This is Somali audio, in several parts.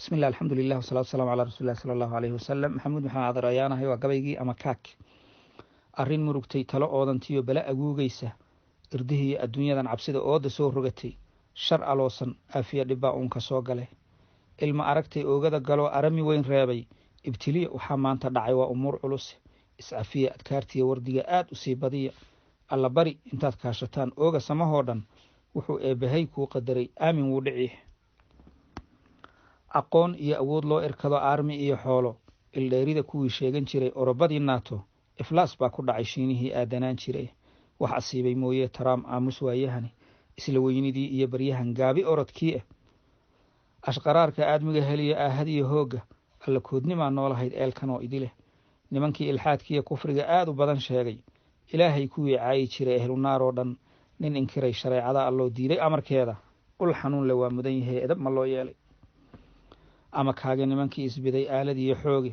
بسم الله الحمد لله والصلاة والسلام على رسول الله صلى الله عليه وسلم محمود maxaa adarayaanahay waa gabaygii ama kaak arrin murugtay talo oodantiyo bala aguugaysa irdihii adduunyadan cabsida ooda soo rogatay shar aloosan aafiya dhibaa uun ka soo galay ilma aragtay oogada galo arami weyn reebay ibtiliya waxaa maanta dhacay waa umuur culus iscafiya adkaartiya wardiga aad u sii badiya alla bari intaad kaashataan ooga samahoo dhan wuxuu eebbahay kuu qadaray aamin wuu dhici aqoon iyo awood loo irkado aarmi iyo xoolo ildheerida kuwii sheegan jiray orobadii naato iflaas baa ku dhacay shiinihii aadanaan jiray wax asiibay mooye taraam aamus waayahani isla weynidii iyo baryahan gaabi orodkii ashqaraarka aadmiga heliya aahadiyo hoogga alla koodnimaa noolahayd eelkanoo idileh nimankii ilxaadkiiyo kufriga aad u badan sheegay ilaahay kuwii caayi jiray ehlunaaroo dhan nin inkiray shareecada alloo diiday amarkeeda ul xanuun le waa mudan yahay edab ma loo yeelay ama kaage nimankii isbiday aaladiiyo xooge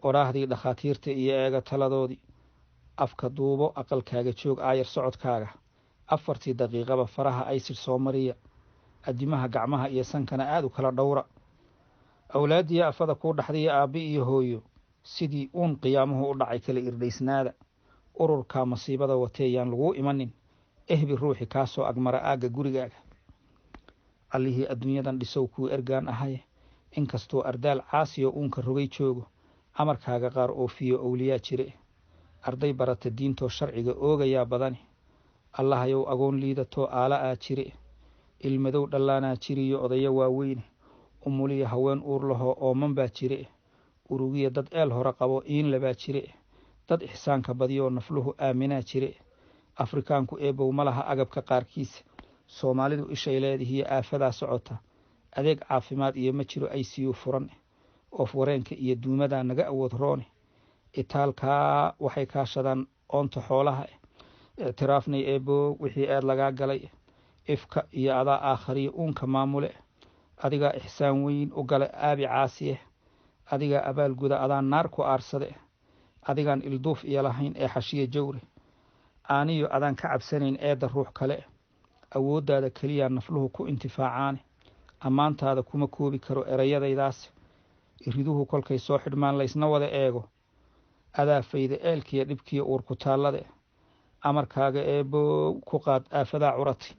odhaahdii dhakhaatiirta iyo eega taladoodii afka duubo aqalkaaga joog aayar socodkaaga 4 daqiiqaba faraha aysir soo mariya adimaha gacmaha iyo sankana aad u kala dhowra awlaadii afada ku dhaxday aabi iyo hooyo sidii uun qiyaamuhu u dhacay kala irdhaysnaada ururka masiibada wateeyaan lagu imanin ehbi ruuxi ka soo agmara aaga gurigaaga allihii adduunyadan dhisow ku ergaan ahay inkastoo ardaal caasiyo uunka rogay joogo amarkaaga qaar oofiyo awliyaa jire arday barata diintoo sharciga oogayaa badani allahayow agoon liidatoo aala aa jire ilmadow dhallaanaa jiriyo odayo waaweyne umuliya haween uur lahoo ooman baa jire urugiya dad eel hore qabo iin labaa jire dad ixsaanka badiyoo nafluhu aaminaa jire afrikaanku eebow ma laha agabka qaarkiisa soomaalidu ishay leedihiyo aafadaa socota adeeg caafimaad iyo ma jiro ICU furan oof wareenka iyo duumada naga awood roone itaalka waxay kaashadaan oonta xoolaha i'tiraafnay eebo wixii aad laga galay ifka iyo adaa aakhariyo uunka maamule adiga ixsaan weyn u gala aabi caasiye adiga abaal guda adaa naar ku aarsade adigan ilduuf iyo lahayn ee xashiye jawre aaniyo adaan ka cabsanayn eeda ruux kale awoodaada kaliya nafluhu ku intifaacaan amaantaada kuma koobi karo erayadaydaas iriduhu kolkay soo xidhmaan laysna wada eego adaa fayda eelkiya dhibkiya uur ku taallade amarkaaga eebo ku qaad aafadaa curati